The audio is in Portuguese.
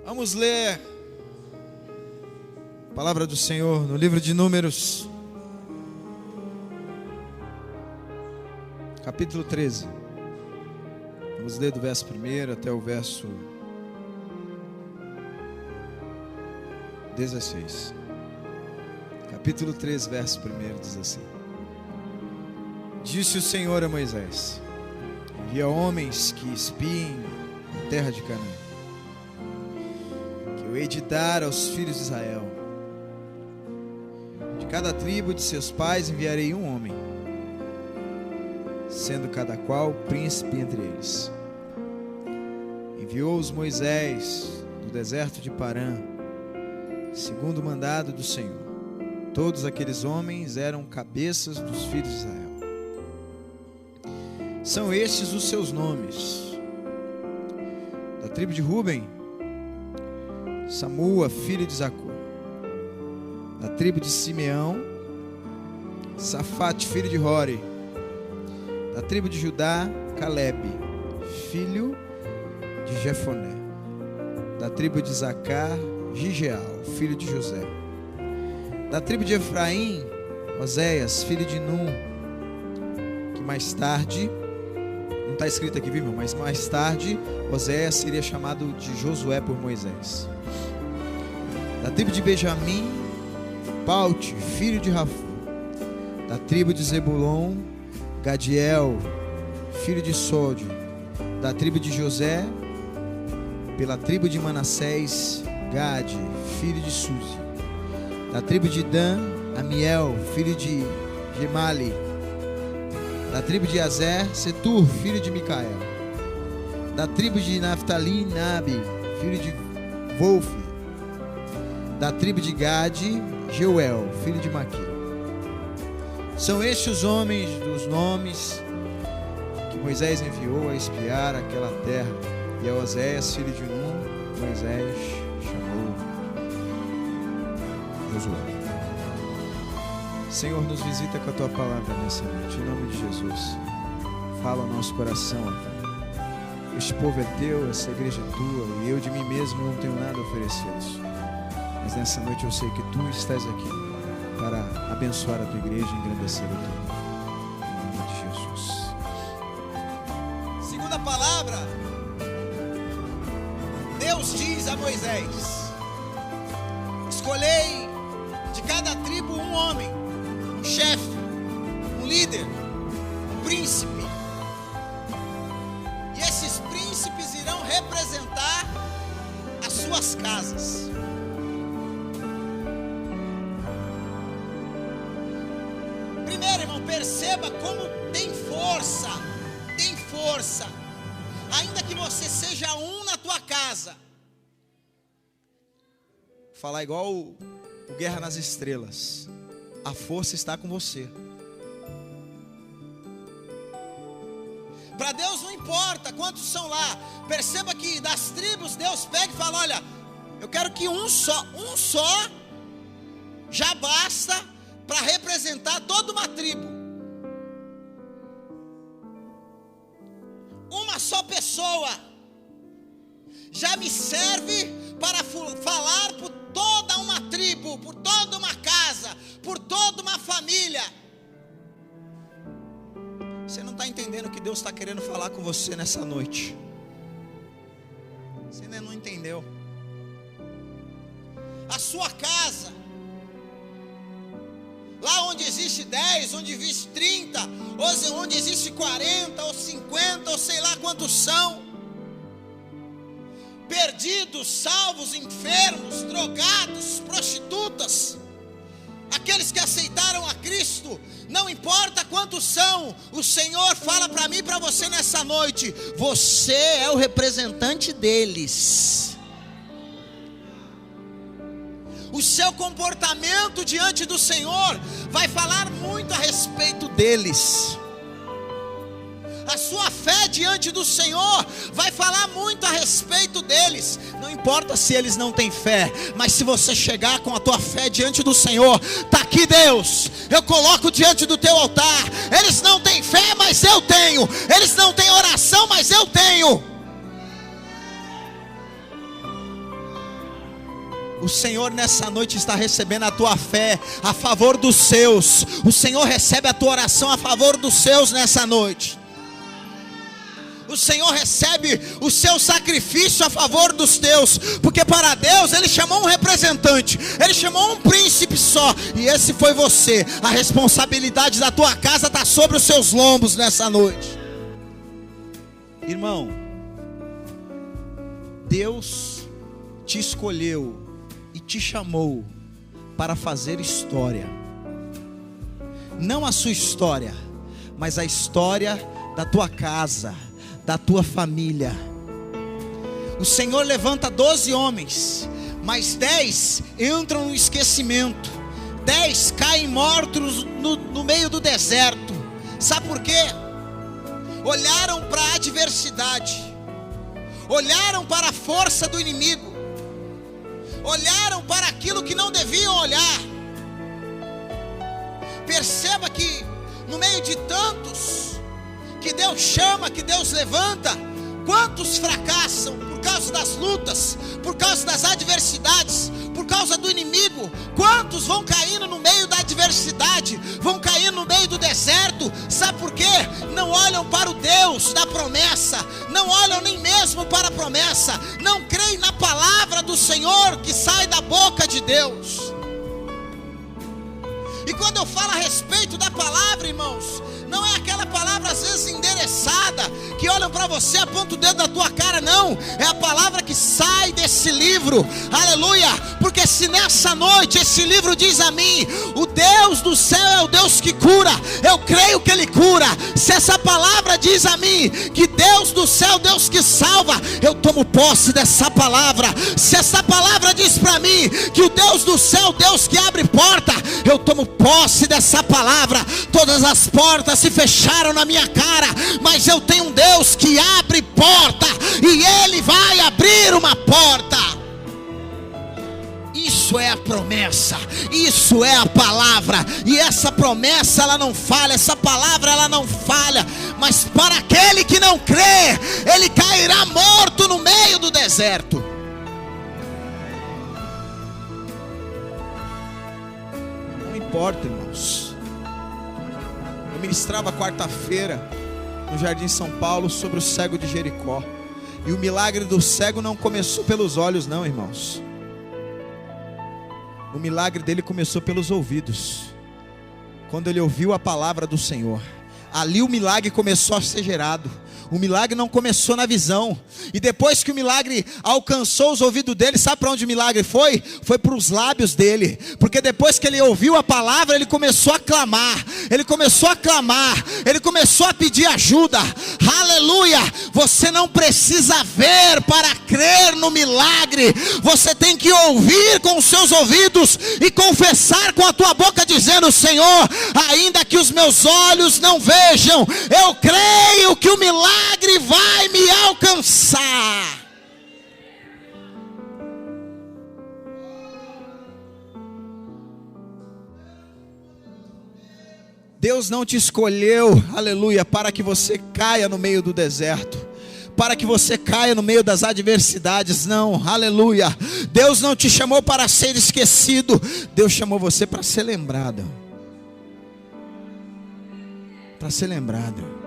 Vamos ler a palavra do Senhor no livro de Números, capítulo 13. Vamos ler do verso 1 até o verso 16. Capítulo 13, verso 1 diz assim: Disse o Senhor a Moisés: envia homens que espiem a terra de Canaã, que eu hei de dar aos filhos de Israel. De cada tribo de seus pais enviarei um homem, sendo cada qual príncipe entre eles. Enviou-os Moisés do deserto de Parã, segundo o mandado do Senhor. Todos aqueles homens eram cabeças dos filhos de Israel. São estes os seus nomes: da tribo de Ruben, Samua, filho de Zacur; da tribo de Simeão, Safate, filho de Hori; da tribo de Judá, Caleb, filho de Jefoné; da tribo de Zacar, Gigeal, filho de José; da tribo de Efraim, Oséias, filho de Num, que mais tarde, não está escrito aqui, viu, irmão? Mas mais tarde Oséias seria chamado de Josué por Moisés. Da tribo de Benjamim, Paute, filho de Rafu; da tribo de Zebulon, Gadiel, filho de Sode; da tribo de José, pela tribo de Manassés, Gade, filho de Suzi; da tribo de Dan, Amiel, filho de Gemali; da tribo de Azer, Setur, filho de Micael; da tribo de Naftali, Nabi, filho de Wolfe; da tribo de Gade, Jeuel, filho de Maqui. São estes os homens dos nomes que Moisés enviou a espiar aquela terra. E a Oséias, filho de Num, Moisés chamou Josué. Senhor, nos visita com a Tua palavra nessa noite, em nome de Jesus. Fala ao nosso coração, Pai. Este povo é Teu, essa igreja é Tua, e eu de mim mesmo não tenho nada a oferecer-lhes. Mas nessa noite eu sei que Tu estás aqui para abençoar a Tua igreja e engrandecer o Teu nome. Em nome de Jesus. Segunda palavra, Deus diz a Moisés: escolhei de cada tribo um homem, um chefe, um líder, um príncipe. E esses príncipes irão representar as suas casas. Primeiro, irmão, perceba como tem força, ainda que você seja um na tua casa. Vou falar igual o Guerra nas Estrelas: a força está com você. Para Deus não importa quantos são lá. Perceba que das tribos Deus pega e fala: olha, eu quero que um só já basta para representar toda uma tribo. Uma só pessoa já me serve para falar por toda uma tribo, por toda uma casa, por toda uma família. Você não está entendendo o que Deus está querendo falar com você nessa noite. Você ainda não entendeu. A sua casa, lá onde existe 10, onde existe 30, ou onde existe 40, ou 50, ou sei lá quantos são, perdidos, salvos, enfermos, drogados, prostitutas, aqueles que aceitaram a Cristo, não importa quantos são, o Senhor fala para mim e para você nessa noite: você é o representante deles. O seu comportamento diante do Senhor vai falar muito a respeito deles. A sua fé diante do Senhor vai falar muito a respeito deles. Não importa se eles não têm fé, mas se você chegar com a tua fé diante do Senhor: está aqui, Deus, eu coloco diante do teu altar. Eles não têm fé, mas eu tenho. Eles não têm oração, mas eu tenho. O Senhor nessa noite está recebendo a tua fé a favor dos seus. O Senhor recebe a tua oração a favor dos seus nessa noite. O Senhor recebe o seu sacrifício a favor dos teus, porque para Deus Ele chamou um representante, Ele chamou um príncipe só, e esse foi você. A responsabilidade da tua casa está sobre os seus lombos nessa noite. Irmão, Deus te escolheu e te chamou para fazer história. Não a sua história, mas a história da tua casa, da tua família. O Senhor levanta 12 homens, mas 10 entram no esquecimento. 10 caem mortos no meio do deserto. Sabe por quê? Olharam para a adversidade, olharam para a força do inimigo, olharam para aquilo que não deviam olhar. Perceba que no meio de tantos que Deus chama, que Deus levanta, quantos fracassam por causa das lutas, por causa das adversidades, por causa do inimigo? Quantos vão caindo no meio da adversidade, vão caindo no meio do deserto? Sabe por quê? Não olham para o Deus da promessa, não olham nem mesmo para a promessa, não creem na palavra do Senhor que sai da boca de Deus. E quando eu falo a respeito da palavra, irmãos, não é aquela palavra às vezes endereçada, que olham para você, aponta o dedo na tua cara, não. É a palavra que sai desse livro, aleluia. Porque se nessa noite esse livro diz a mim, o Deus do céu é o Deus que cura, eu creio que Ele cura. Se essa palavra diz a mim, que Deus do céu é o Deus que salva, eu tomo posse dessa palavra. Se essa palavra diz para mim, que o Deus do céu é o Deus que abre porta, eu tomo posse dessa palavra. Todas as portas se fecharam na minha cara, mas eu tenho um Deus que abre porta, e Ele vai abrir uma porta. Isso é a promessa, isso é a palavra, e essa promessa ela não falha, essa palavra ela não falha. Mas para aquele que não crê, ele cairá morto no meio do deserto. Não importa, irmãos. Eu ministrava quarta-feira no Jardim São Paulo sobre o cego de Jericó, e o milagre do cego não começou pelos olhos não, irmãos. O milagre dele começou pelos ouvidos. Quando ele ouviu a palavra do Senhor, ali o milagre começou a ser gerado. O milagre não começou na visão. E depois que o milagre alcançou os ouvidos dele, sabe para onde o milagre foi? Foi para os lábios dele. Porque depois que ele ouviu a palavra, ele começou a clamar. Ele começou a clamar. Ele começou a pedir ajuda. Aleluia! Você não precisa ver para crer no milagre. Você tem que ouvir com os seus ouvidos e confessar com a tua boca, dizendo: Senhor, ainda que os meus olhos não vejam, eu creio que o milagre vai me alcançar. Deus não te escolheu, aleluia, para que você caia no meio do deserto, para que você caia no meio das adversidades, não, aleluia. Deus não te chamou para ser esquecido, Deus chamou você para ser lembrado. Para ser lembrado.